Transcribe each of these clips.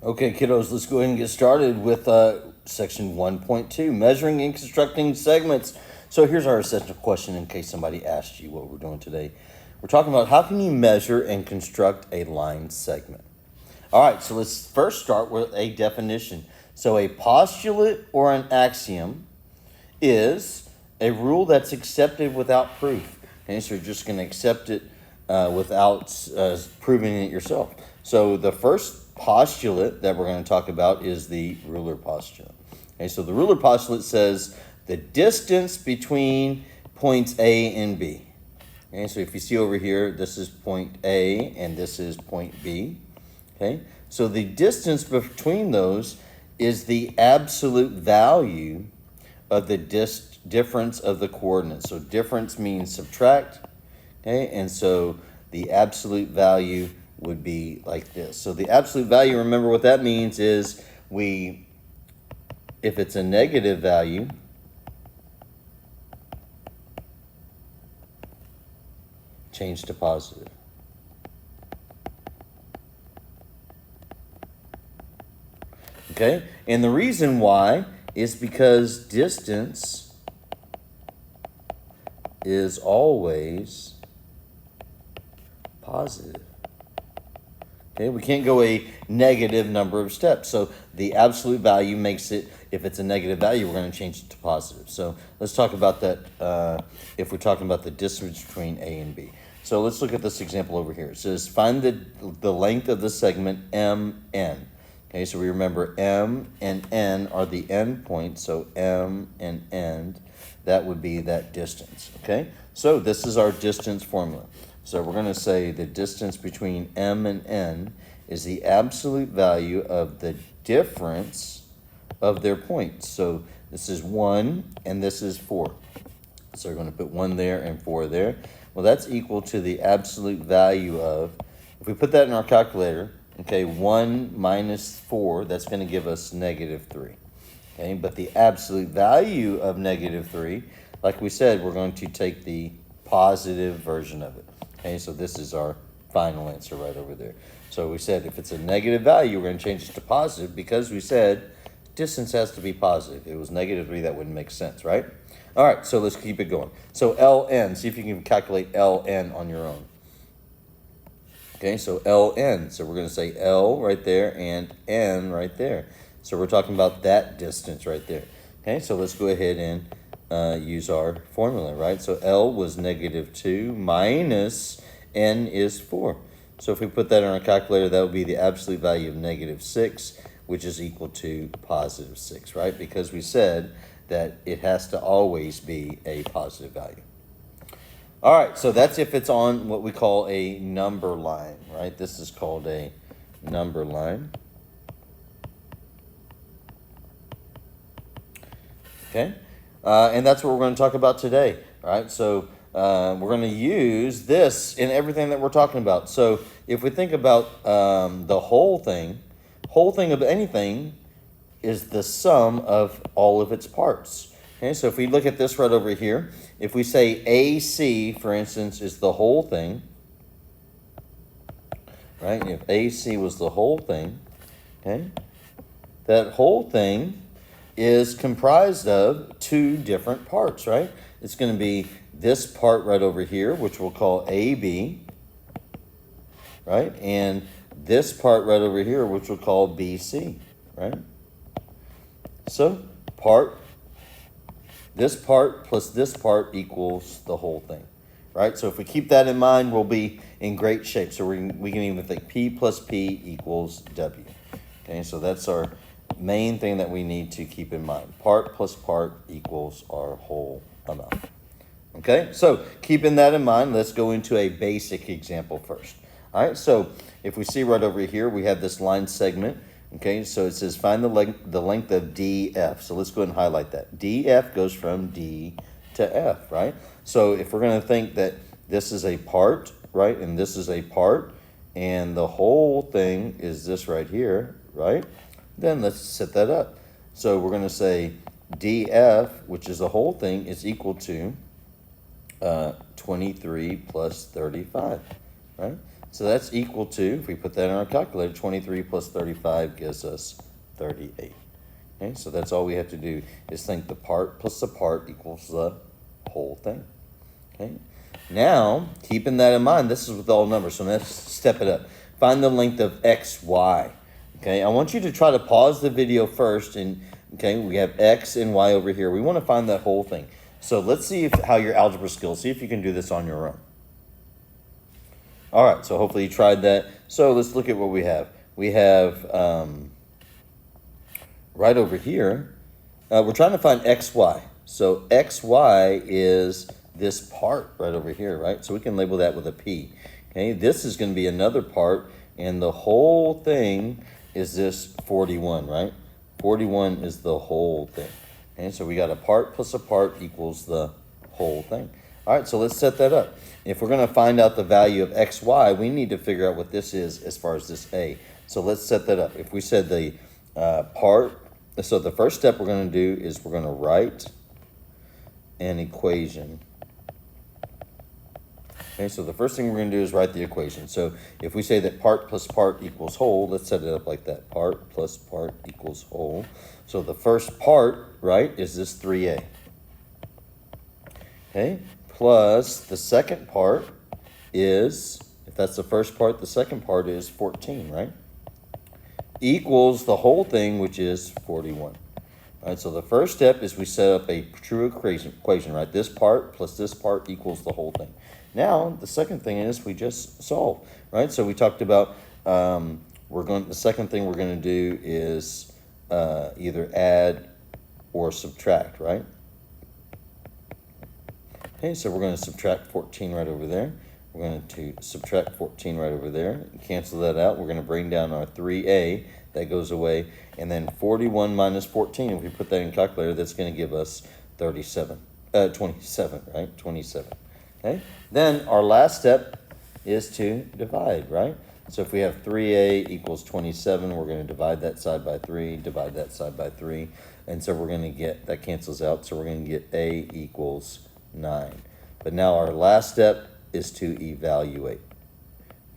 Okay, kiddos, let's go ahead and get started with section 1.2, measuring and constructing segments. So here's our essential question in case somebody asked you what we're doing today. We're talking about how can you measure and construct a line segment. All right, so let's first start with a definition. So a postulate or an axiom is a rule that's accepted without proof. Okay, so you're just going to accept it without proving it yourself. So the first postulate that we're going to talk about is the ruler postulate. Okay, so the ruler postulate says the distance between points A and B. Okay, so if you see over here, this is point A and this is point B. Okay, so the distance between those is the absolute value of the difference of the coordinates. So difference means subtract. Okay, and so the absolute value would be like this. So the absolute value, remember what that means is if it's a negative value, change to positive. Okay, and the reason why is because distance is always positive. Okay, we can't go a negative number of steps. So the absolute value makes it, if it's a negative value, we're going to change it to positive. So let's talk about that if we're talking about the distance between A and B. So let's look at this example over here. It says find the length of the segment MN. Okay, so we remember M and N are the end points. So M and N, that would be that distance. Okay, so this is our distance formula. So we're going to say the distance between M and N is the absolute value of the difference of their points. So this is 1 and this is 4. So we're going to put 1 there and 4 there. Well, that's equal to the absolute value of, if we put that in our calculator, okay, 1 minus 4, that's going to give us negative 3. Okay, but the absolute value of negative 3, like we said, we're going to take the positive version of it. Okay, so this is our final answer right over there. So we said if it's a negative value, we're going to change it to positive because we said distance has to be positive. If it was negative 3, that wouldn't make sense, right? All right, so let's keep it going. So ln, see if you can calculate ln on your own. Okay, so ln, so we're going to say L right there and N right there. So we're talking about that distance right there. Okay, so let's go ahead and use our formula, right? So L was negative 2 minus N is 4. So if we put that on our calculator, that would be the absolute value of negative 6, which is equal to positive 6, right? Because we said that it has to always be a positive value. All right, so that's if it's on what we call a number line, right? This is called a number line. Okay, and that's what we're going to talk about today, right? So we're going to use this in everything that we're talking about. So if we think about the whole thing of anything is the sum of all of its parts. Okay, so if we look at this right over here, if we say AC, for instance, is the whole thing, right? If AC was the whole thing, okay, that whole thing is comprised of 2 different parts, right? It's going to be this part right over here, which we'll call AB, right? And this part right over here, which we'll call BC, right? So this part plus this part equals the whole thing, right? So if we keep that in mind, we'll be in great shape. So we can even think P plus P equals W. Okay, so that's our main thing that we need to keep in mind. Part plus part equals our whole amount. Okay, so keeping that in mind, let's go into a basic example first. All right, so if we see right over here, we have this line segment. Okay, so it says find the length of DF. So let's go ahead and highlight that. DF goes from D to F, right? So if we're going to think that this is a part, right, and this is a part, and the whole thing is this right here, right? Then let's set that up. So we're going to say DF, which is the whole thing, is equal to 23 plus 35, right? So that's equal to, if we put that in our calculator, 23 plus 35 gives us 38. Okay, so that's all we have to do is think the part plus the part equals the whole thing. Okay, now keeping that in mind, this is with all numbers, so let's step it up. Find the length of x, y. Okay, I want you to try to pause the video first, and okay, we have x and y over here. We want to find that whole thing. So let's see how your algebra skills, see if you can do this on your own. All right, so hopefully you tried that. So let's look at what we have. We have right over here, we're trying to find xy. So xy is this part right over here, right? So we can label that with a P. Okay, this is going to be another part, and the whole thing is this 41, right? 41 is the whole thing. Okay, so we got a part plus a part equals the whole thing. All right, so let's set that up. If we're going to find out the value of xy, we need to figure out what this is as far as this a. So let's set that up. If we said the part, so the first step we're going to do is we're going to write an equation. Okay, so the first thing we're going to do is write the equation. So if we say that part plus part equals whole, let's set it up like that. Part plus part equals whole. So the first part, right, is this 3a. Okay, plus the second part is, if that's the first part, the second part is 14, right? Equals the whole thing, which is 41. All right, so the first step is we set up a true equation, right? This part plus this part equals the whole thing. Now, the second thing is we just solve, right? So we talked about, the second thing we're going to do is either add or subtract, right? Okay, so we're going to subtract 14 right over there. We're going to subtract 14 right over there. Cancel that out. We're going to bring down our 3a. That goes away. And then 41 minus 14, if we put that in calculator, that's going to give us 27, right? 27. Okay. Then our last step is to divide, right? So if we have 3a equals 27, we're going to divide that side by 3, divide that side by 3. And so we're going to get, that cancels out, so we're going to get a equals 9. But now our last step is to evaluate.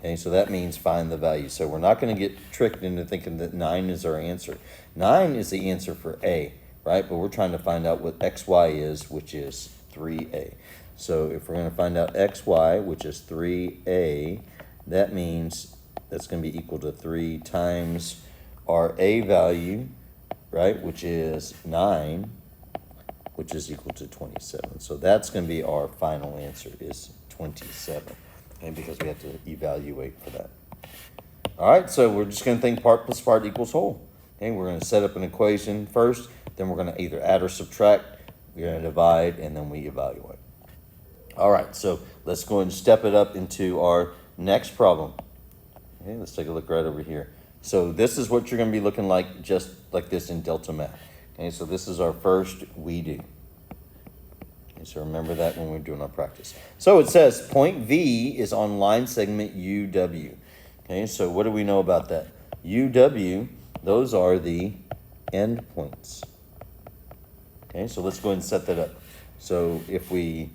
Okay, so that means find the value. So we're not going to get tricked into thinking that 9 is our answer. 9 is the answer for a, right? But we're trying to find out what xy is, which is 3a. So if we're going to find out xy, which is 3a, that means that's going to be equal to 3 times our a value, right, which is 9, which is equal to 27. So that's going to be our final answer, is 27, okay, because we have to evaluate for that. All right, so we're just going to think part plus part equals whole. Okay, we're going to set up an equation first, then we're going to either add or subtract, we're going to divide, and then we evaluate. All right, so let's go and step it up into our next problem. Okay, let's take a look right over here. So this is what you're going to be looking like, just like this in Delta Math. Okay, so this is our first we do. Okay, so remember that when we're doing our practice. So it says point V is on line segment UW. Okay, so what do we know about that? UW, those are the end points. Okay, so let's go ahead and set that up. So if we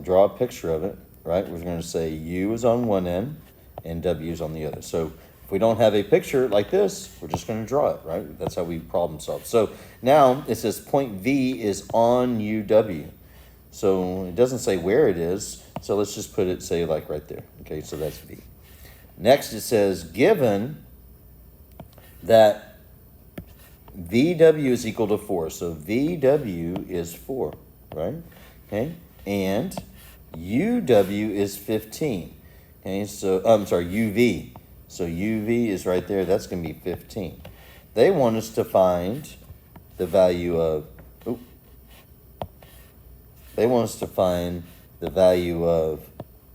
draw a picture of it, right, we're going to say U is on one end and W is on the other. So if we don't have a picture like this, we're just going to draw it, right? That's how we problem solve. So now it says point V is on UW. So it doesn't say where it is, so let's just put it, say, like right there. Okay, so that's V. Next it says, given that VW is equal to 4. So VW is 4, right? Okay, and UW is 15. Okay, so, I'm sorry, UV. So UV is right there. That's going to be 15. They want us to find the value of, they want us to find the value of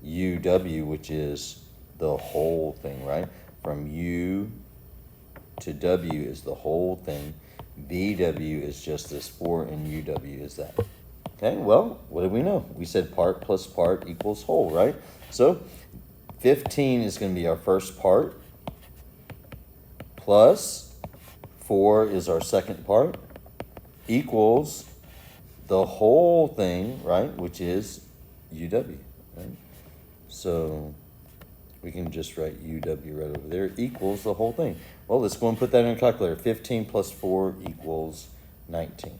UW, which is the whole thing, right? From U to W is the whole thing. VW is just this 4, and UW is that. Okay, well, what do we know? We said part plus part equals whole, right? So 15 is going to be our first part, plus 4 is our second part, equals the whole thing, right, which is UW, right? So we can just write UW right over there equals the whole thing. Well, let's go and put that in a calculator. 15 plus 4 equals 19.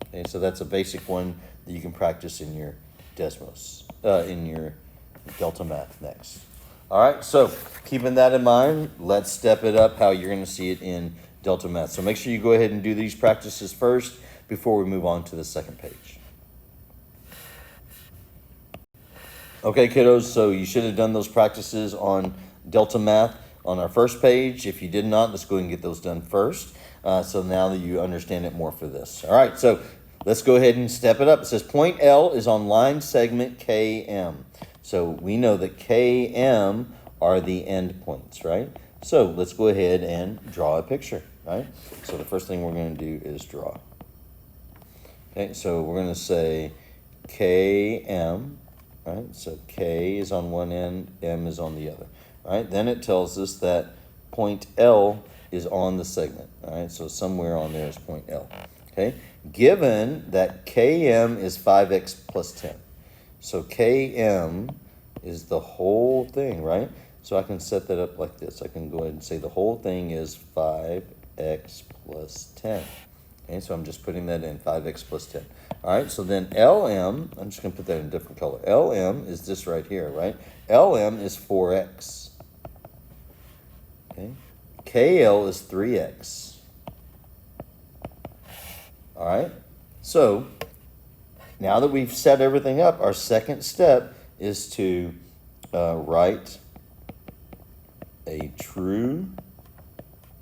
Okay, so that's a basic one that you can practice in your Desmos, in your Delta Math next. All right, so keeping that in mind, let's step it up how you're going to see it in Delta Math. So make sure you go ahead and do these practices first before we move on to the second page. Okay, kiddos, so you should have done those practices on Delta Math on our first page. If you did not, let's go ahead and get those done first. So now that you understand it more for this. All right, so let's go ahead and step it up. It says point L is on line segment KM. So we know that KM are the end points, right? So let's go ahead and draw a picture, right? So the first thing we're going to do is draw. Okay, so we're going to say KM, right? So K is on one end, M is on the other, right? Then it tells us that point L is on the segment, all right? So somewhere on there is point L, okay? Given that KM is 5x plus 10. So Km is the whole thing, right? So I can set that up like this. I can go ahead and say the whole thing is 5x plus 10. Okay, so I'm just putting that in, 5x plus 10. All right, so then LM, I'm just going to put that in a different color. LM is this right here, right? LM is 4x. Okay, KL is 3x. All right, so now that we've set everything up, our second step is to write a true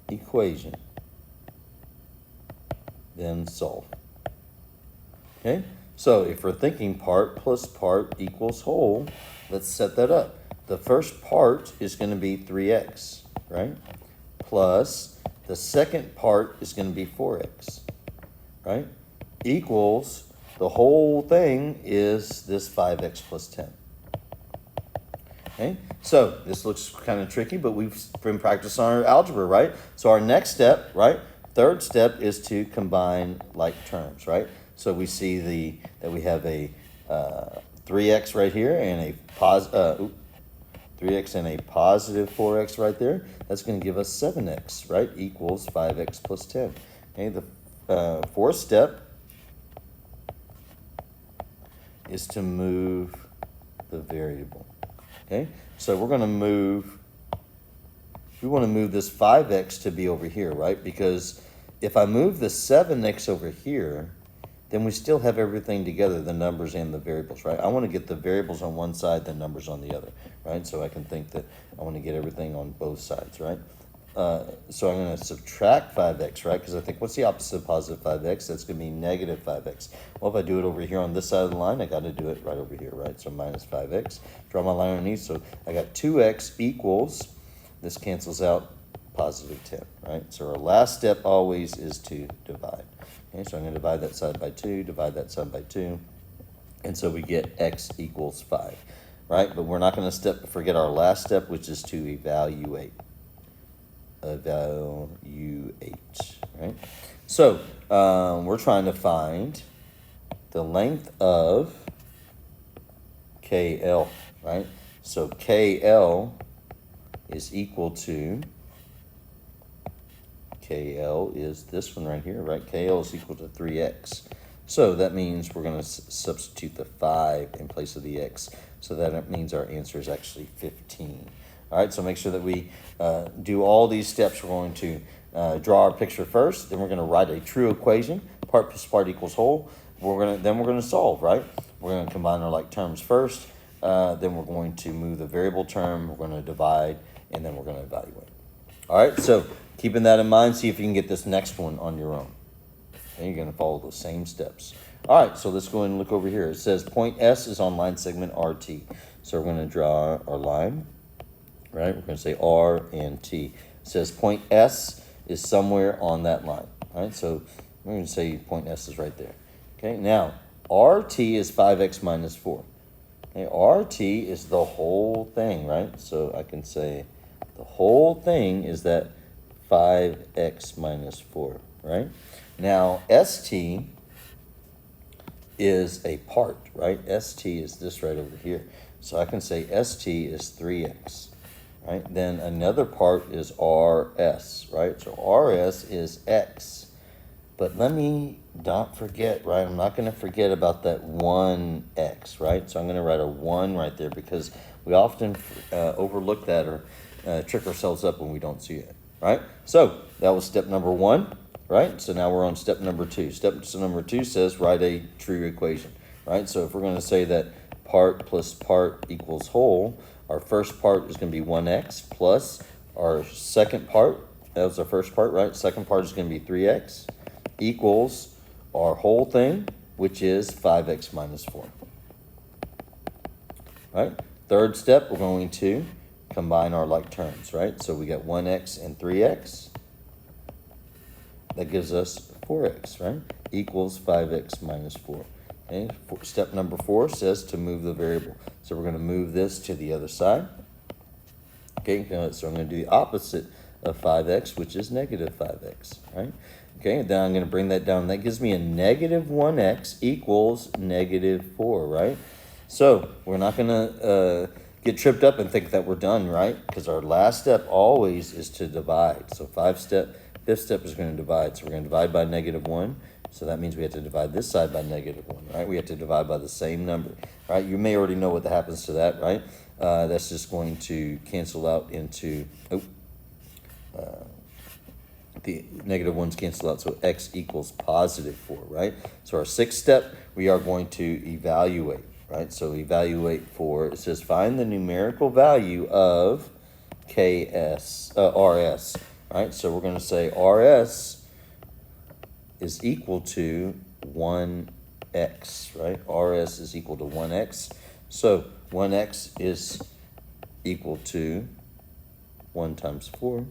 equation, then solve. Okay, so if we're thinking part plus part equals whole, let's set that up. The first part is going to be 3x, right? Plus the second part is going to be 4x, right? Equals the whole thing is this 5x plus 10. Okay, so this looks kind of tricky, but we've been practicing our algebra, right? So our next step, right? Third step is to combine like terms, right? So we see that we have a 3x right here and a 3x and a positive 4x right there. That's going to give us 7x, right? Equals 5x plus 10. Okay, the fourth step is to move the variable. Okay, so we're going to move, we want to move this 5x to be over here, right? Because if I move the 7x over here, then we still have everything together, the numbers and the variables, right? I want to get the variables on one side, the numbers on the other, right? So I can think that I want to get everything on both sides, right? So I'm going to subtract 5x, right? Because I think, what's the opposite of positive 5x? That's going to be negative 5x. Well, if I do it over here on this side of the line, I got to do it right over here, right? So minus 5x. Draw my line underneath. So I got 2x equals, this cancels out, positive 10, right? So our last step always is to divide. Okay, so I'm going to divide that side by 2, divide that side by 2. And so we get x equals 5, right? But we're not going to forget our last step, which is to evaluate. Right? So we're trying to find the length of KL, right? So KL is equal to, KL is this one right here, right? KL is equal to 3x. So that means we're going to substitute the 5 in place of the x. So that means our answer is actually 15. All right, so make sure that we do all these steps. We're going to draw our picture first, then we're going to write a true equation, part plus part equals whole. Then we're going to solve, right? We're going to combine our like terms first, then we're going to move the variable term, we're going to divide, and then we're going to evaluate. All right, so keeping that in mind, see if you can get this next one on your own. And you're going to follow those same steps. All right, so let's go and look over here. It says point S is on line segment RT. So we're going to draw our line. Right, we're going to say R and T. It says point S is somewhere on that line. All right, so we're going to say point S is right there. Okay, now RT is 5x minus 4. Okay, RT is the whole thing, right? So I can say the whole thing is that 5x minus 4, right? Now ST is a part, right? ST is this right over here. So I can say ST is 3x. right? Then another part is RS, right? So RS is X. But let me not forget, right? I'm not going to forget about that 1x, right? So I'm going to write a 1 right there because we often overlook that or trick ourselves up when we don't see it, right? So that was step number 1, right? So now we're on step number 2. Step number 2 says write a true equation, right? So if we're going to say that part plus part equals whole, our first part is going to be 1x plus our second part, that was our first part, right? Second part is going to be 3x equals our whole thing, which is 5x minus 4. Right? Third step, we're going to combine our like terms, right? So we got 1x and 3x. That gives us 4x, right? Equals 5x minus 4. Okay? Step number 4 says to move the variable. So we're going to move this to the other side. Okay, so I'm going to do the opposite of 5x, which is negative 5x, right? Okay, and then I'm going to bring that down. That gives me a negative 1x equals negative 4, right? So we're not going to get tripped up and think that we're done, right? Because our last step always is to divide. So fifth step is going to divide. So we're going to divide by negative 1. So that means we have to divide this side by negative 1, right? We have to divide by the same number, right? You may already know what happens to that, right? That's just going to cancel out into... the negative 1's cancel out, so x equals positive 4, right? So our sixth step, we are going to evaluate, right? So evaluate for, it says find the numerical value of RS, right? So we're going to say RS is equal to 1x, right? RS is equal to 1x. So 1x is equal to 1 times 4,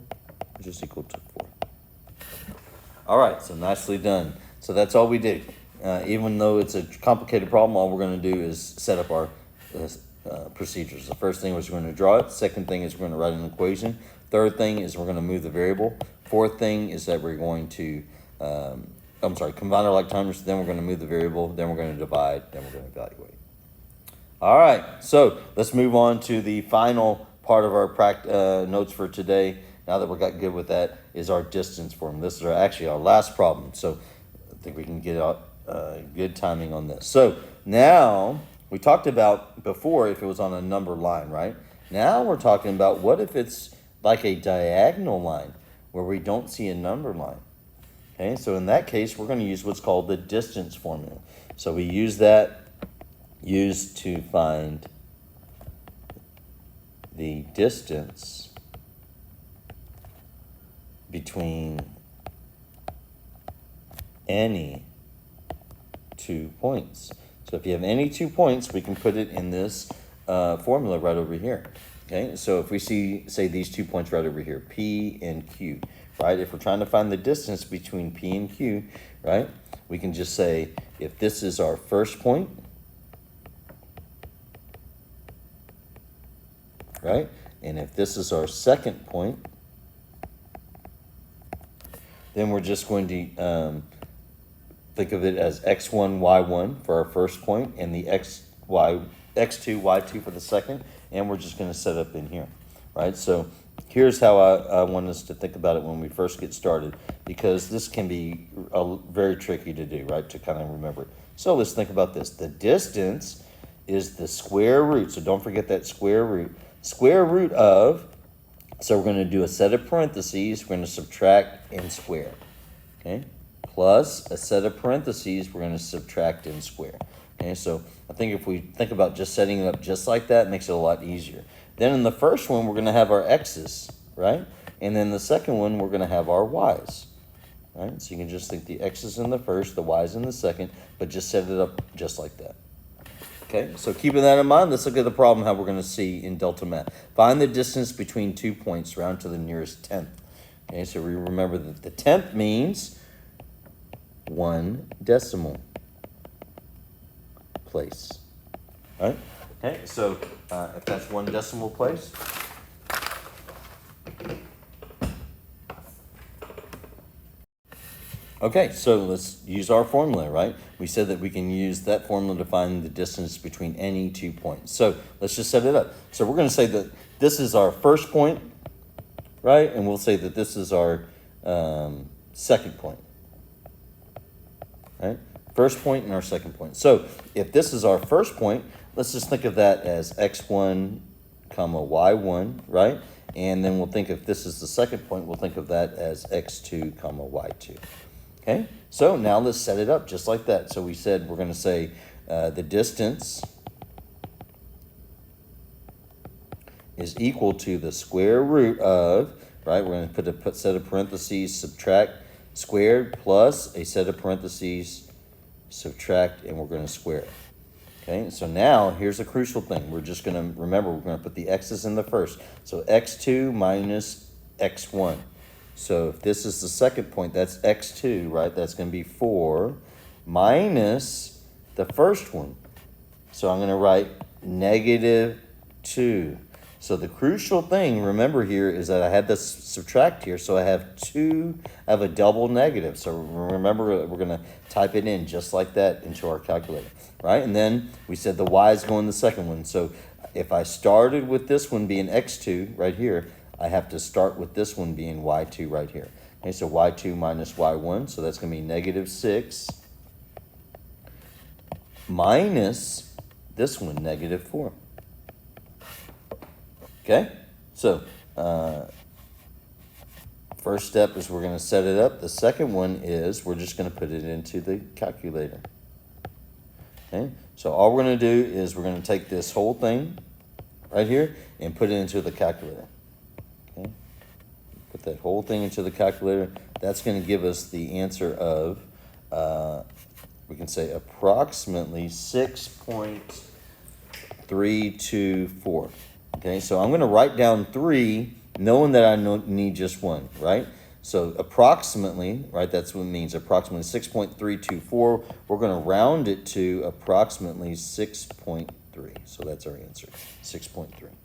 which is equal to 4. All right, so nicely done. So that's all we did. Even though it's a complicated problem, all we're going to do is set up our procedures. The first thing is we're going to draw it. Second thing is we're going to write an equation. Third thing is we're going to move the variable. Fourth thing is that we're going to, combine our like terms. Then we're going to move the variable. Then we're going to divide. Then we're going to evaluate. All right, so let's move on to the final part of our notes for today. Now that we got good with that, is our distance formula. This is actually our last problem, so I think we can get out good timing on this. So now, we talked about before if it was on a number line, right? Now we're talking about what if it's like a diagonal line where we don't see a number line. Okay, so in that case, we're going to use what's called the distance formula. So we use that to find the distance between any 2 points. So if you have any 2 points, we can put it in this formula right over here. Okay, so if we say these 2 points right over here, P and Q, right? If we're trying to find the distance between P and Q, right? We can just say if this is our first point, right? And if this is our second point, then we're just going to think of it as x1, y1 for our first point, and the x2, y2 for the second, and we're just going to set up in here, right? So here's how I want us to think about it when we first get started, because this can be very tricky to do, right, to kind of remember it. So let's think about this. The distance is the square root, so don't forget that square root. Square root of, so we're going to do a set of parentheses, we're going to subtract and square, okay? Plus a set of parentheses, we're going to subtract and square. Okay, so I think if we think about just setting it up just like that, it makes it a lot easier. Then in the first one, we're going to have our x's, right? And then the second one, we're going to have our y's, right? So you can just think the x's in the first, the y's in the second, but just set it up just like that. Okay, so keeping that in mind, let's look at the problem how we're going to see in Delta Math. Find the distance between 2 points, round to the nearest tenth. Okay, so we remember that the tenth means 1 decimal place, right? Okay, so if that's 1 decimal place, Okay, so let's use our formula, right? We said that we can use that formula to find the distance between any 2 points. So let's just set it up. So we're going to say that this is our first point, right? And we'll say that this is our second point, right? First point and our second point. So if this is our first point, let's just think of that as x1, comma y1, right? And then we'll think if this is the second point, we'll think of that as x2, comma y2. Okay, so now let's set it up just like that. So we said we're going to say the distance is equal to the square root of, right? We're going to put a set of parentheses, subtract squared plus a set of parentheses, subtract, and we're going to square it. Okay, so now here's a crucial thing. We're just going to, remember, we're going to put the x's in the first. So x2 minus x1. So if this is the second point, that's x2, right? That's going to be 4 minus the first one. So I'm going to write -2. So the crucial thing, remember here, is that I had this subtract here. So I have a double negative. So remember, we're going to type it in just like that into our calculator, right? And then we said the y's go in the second one. So if I started with this one being x2 right here, I have to start with this one being y2 right here. Okay, so y2 minus y1, so that's going to be -6 minus this one, -4. Okay, so first step is we're going to set it up. The second one is we're just going to put it into the calculator. Okay, so all we're going to do is we're going to take this whole thing right here and put it into the calculator. Okay, put that whole thing into the calculator. That's going to give us the answer of, we can say approximately 6.324. Okay, so I'm going to write down 3, knowing that I need just 1, right? So approximately, right, that's what it means, approximately 6.324. We're going to round it to approximately 6.3. So that's our answer, 6.3.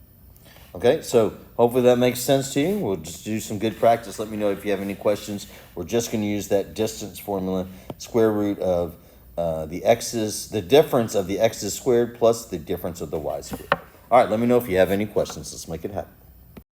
Okay, so hopefully that makes sense to you. We'll just do some good practice. Let me know if you have any questions. We're just going to use that distance formula, square root of the difference of the x's squared plus the difference of the y squared. All right, let me know if you have any questions. Let's make it happen.